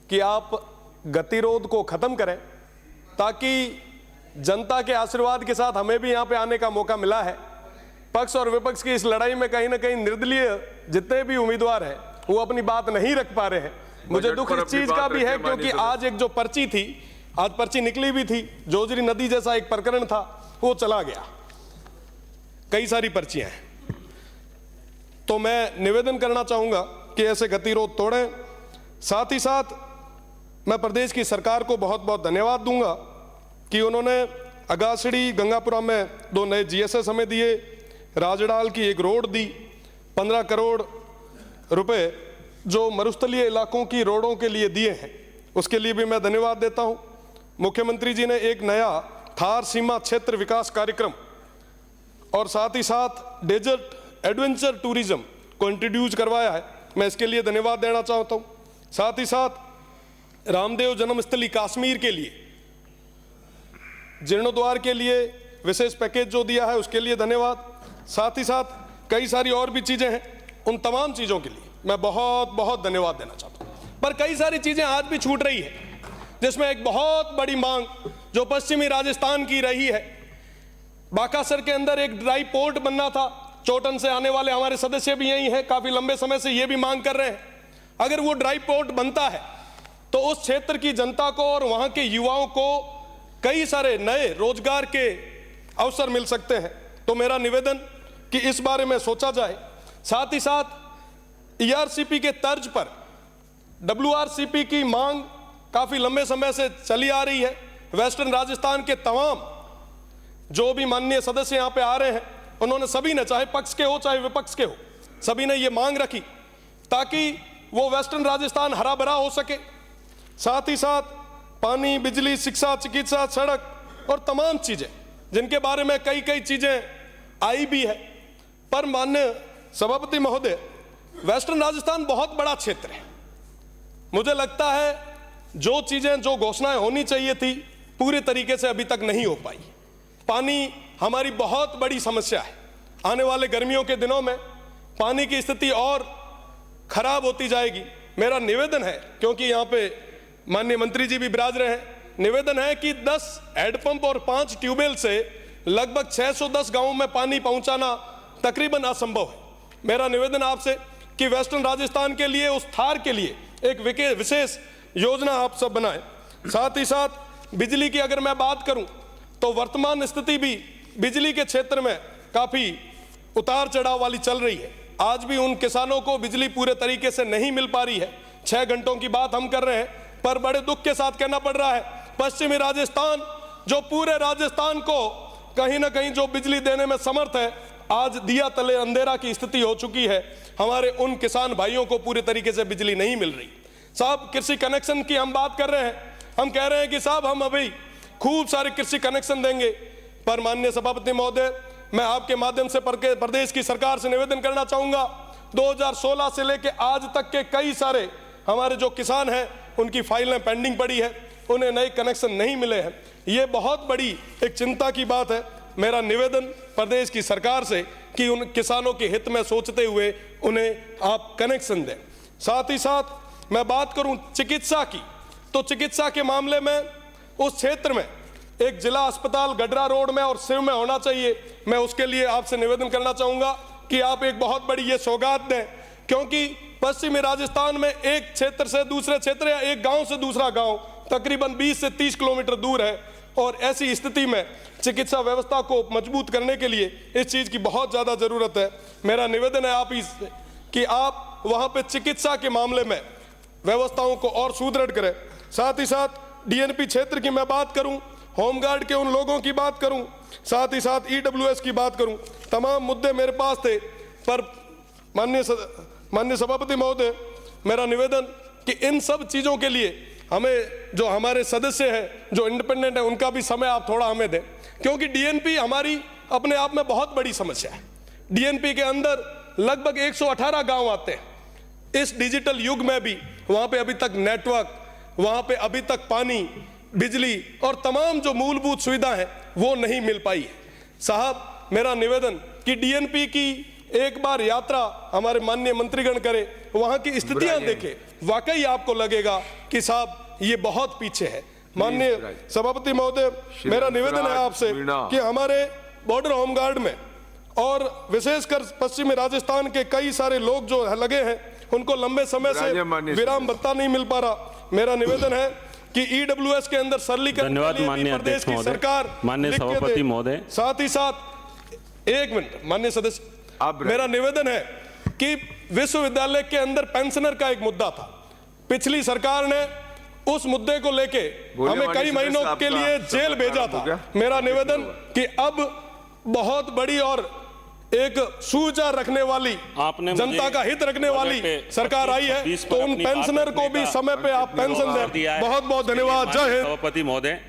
कि आप गतिरोध को खत्म करें, ताकि जनता के आशीर्वाद के साथ हमें भी यहां पे आने का मौका मिला है। पक्ष और विपक्ष की इस लड़ाई में कहीं ना कहीं निर्दलीय जितने भी उम्मीदवार हैं वो अपनी बात नहीं रख पा रहे हैं। मुझे दुख इस चीज का भी है क्योंकि आज एक जो पर्ची थी, आज पर्ची निकली भी थी, जोजरी नदी जैसा एक प्रकरण था, वो चला गया। कई सारी पर्चियां हैं। तो मैं निवेदन करना चाहूंगा कि ऐसे गतिरोध तोड़ें। साथ ही साथ मैं प्रदेश की सरकार को बहुत बहुत धन्यवाद दूंगा कि उन्होंने अगासड़ी गंगापुरा में 2 नए GSS हमें दिए, राजडाल की एक रोड दी, 15 करोड़ रुपए जो मरुस्थलीय इलाकों की रोडों के लिए दिए हैं, उसके लिए भी मैं धन्यवाद देता हूं। मुख्यमंत्री जी ने एक नया थार सीमा क्षेत्र विकास कार्यक्रम और साथ ही साथ डेजर्ट एडवेंचर टूरिज्म को इंट्रोड्यूस करवाया है, मैं इसके लिए धन्यवाद देना चाहता हूं। साथ ही साथ रामदेव जन्मस्थली कश्मीर के लिए जीर्णोद्वार के लिए विशेष पैकेज जो दिया है उसके लिए धन्यवाद। साथ ही साथ कई सारी और भी चीजें हैं, उन तमाम चीजों के लिए मैं बहुत बहुत धन्यवाद देना चाहता हूं। पर कई सारी चीजें आज भी छूट रही है, जिसमें एक बहुत बड़ी मांग जो पश्चिमी राजस्थान की रही है। बाकासर के अंदर एक ड्राई पोर्ट बनना था, चोटन से आने वाले हमारे सदस्य भी यही हैं, काफी लंबे समय से ये भी मांग कर रहे हैं। अगर वो ड्राई पोर्ट बनता है तो उस क्षेत्र की जनता को और वहां के युवाओं को कई सारे नए रोजगार के अवसर मिल सकते हैं। तो मेरा निवेदन कि इस बारे में सोचा जाए। साथ ही साथ ERCP के तर्ज पर WRCP की मांग काफी लंबे समय से चली आ रही है। वेस्टर्न राजस्थान के तमाम जो भी माननीय सदस्य यहां पे आ रहे हैं, उन्होंने सभी ने, चाहे पक्ष के हो चाहे विपक्ष के हो, सभी ने ये मांग रखी ताकि वो वेस्टर्न राजस्थान हरा भरा हो सके। साथ ही साथ पानी, बिजली, शिक्षा, चिकित्सा, सड़क और तमाम चीजें जिनके बारे में कई कई चीजें आई भी है। पर माननीय सभापति महोदय, वेस्टर्न राजस्थान बहुत बड़ा क्षेत्र है। मुझे लगता है जो चीजें, जो घोषणाएं होनी चाहिए थी, पूरे तरीके से अभी तक नहीं हो पाई। पानी हमारी बहुत बड़ी समस्या है। आने वाले गर्मियों के दिनों में पानी की स्थिति और खराब होती जाएगी। मेरा निवेदन है, क्योंकि यहाँ पे माननीय मंत्री जी भी विराज रहे हैं, निवेदन है कि 10 हैंडपंप और 5 ट्यूबवेल से लगभग 610 गांवों में पानी पहुंचाना तकरीबन असंभव है। मेरा निवेदन आपसे कि वेस्टर्न राजस्थान के लिए, उस थार के लिए एक विशेष योजना आप सब बनाएं। साथ ही साथ बिजली की अगर मैं बात करूं तो वर्तमान स्थिति भी बिजली के क्षेत्र में काफी उतार चढ़ाव वाली चल रही है। आज भी उन किसानों को बिजली पूरे तरीके से नहीं मिल पा रही है। 6 घंटों की बात हम कर रहे हैं, पर बड़े दुख के साथ कहना पड़ रहा है, पश्चिमी राजस्थान जो पूरे राजस्थान को कहीं ना कहीं जो बिजली देने में समर्थ है, आज दिया तले अंधेरा की स्थिति हो चुकी है। हमारे उन किसान भाइयों को पूरे तरीके से बिजली नहीं मिल रही। साहब, कृषि कनेक्शन की हम बात कर रहे हैं, हम कह रहे हैं कि साहब हम अभी खूब सारे कृषि कनेक्शन देंगे। पर माननीय सभापति महोदय, मैं आपके माध्यम से प्रदेश की सरकार से निवेदन करना चाहूंगा, 2016 से लेकर आज तक के कई सारे हमारे जो किसान हैं उनकी फाइलें पेंडिंग पड़ी है, उन्हें नए कनेक्शन नहीं मिले हैं। ये बहुत बड़ी एक चिंता की बात है। मेरा निवेदन प्रदेश की सरकार से कि उन किसानों के हित में सोचते हुए उन्हें आप कनेक्शन दें। साथ ही साथ मैं बात करूं चिकित्सा की, तो चिकित्सा के मामले में उस क्षेत्र में एक जिला अस्पताल गडरा रोड में और सिव में होना चाहिए। मैं उसके लिए आपसे निवेदन करना चाहूंगा कि आप एक बहुत बड़ी ये सौगात दें, क्योंकि पश्चिमी राजस्थान में एक क्षेत्र से दूसरे क्षेत्र या एक गांव से दूसरा गांव तकरीबन 20 से 30 किलोमीटर दूर है, और ऐसी स्थिति में चिकित्सा व्यवस्था को मजबूत करने के लिए इस चीज की बहुत ज्यादा जरूरत है। मेरा निवेदन है आप इससे कि आप वहां पे चिकित्सा के मामले में व्यवस्थाओं को और सुदृढ़ करें। साथ ही साथ DNP क्षेत्र की मैं बात करूं, होमगार्ड के उन लोगों की बात करूं, साथ ही साथ EWS की बात करूं, तमाम मुद्दे मेरे पास थे। पर माननीय सभापति महोदय, मेरा निवेदन कि इन सब चीजों के लिए हमें, जो हमारे सदस्य हैं जो इंडिपेंडेंट है, उनका भी समय आप थोड़ा हमें दें, क्योंकि DNP हमारी अपने आप में बहुत बड़ी समस्या है। DNP के अंदर लगभग 118 गांव आते हैं। इस डिजिटल युग में भी वहां पे अभी तक नेटवर्क, वहां पे अभी तक पानी, बिजली और तमाम जो मूलभूत सुविधा है वो नहीं मिल पाई है। साहब, मेरा निवेदन कि DNP की एक बार यात्रा हमारे माननीय मंत्रीगण करे, वहां की स्थितियां देखें, वाकई आपको लगेगा कि साहब ये बहुत पीछे है। माननीय सभापति महोदय, मेरा निवेदन है आपसे कि हमारे बॉर्डर होमगार्ड में और विशेषकर पश्चिमी राजस्थान के कई सारे लोग जो लगे हैं, उनको लंबे समय से विराम भत्ता नहीं मिल पा रहा। मेरा निवेदन है कि ईडब्ल्यूएस के अंदर सरलीकरण धन्यवाद माननीय प्रदेश अध्यक्ष की महोदय, सरकार माननीय सभापति महोदय। साथ ही साथ एक मिनट माननीय सदस्य, मेरा निवेदन है कि विश्वविद्यालय के अंदर पेंशनर का एक मुद्दा था, पिछली सरकार ने उस मुद्दे को लेके हमें कई महीनों के लिए जेल भेजा था। मेरा निवेदन कि अब बहुत बड़ी और एक सुविचार रखने वाली, जनता का हित रखने वाली सरकार आई है, तो उन पेंशनर को भी समय पे आप पेंशन दें। बहुत बहुत धन्यवाद। जय हिंद। सभापति महोदय।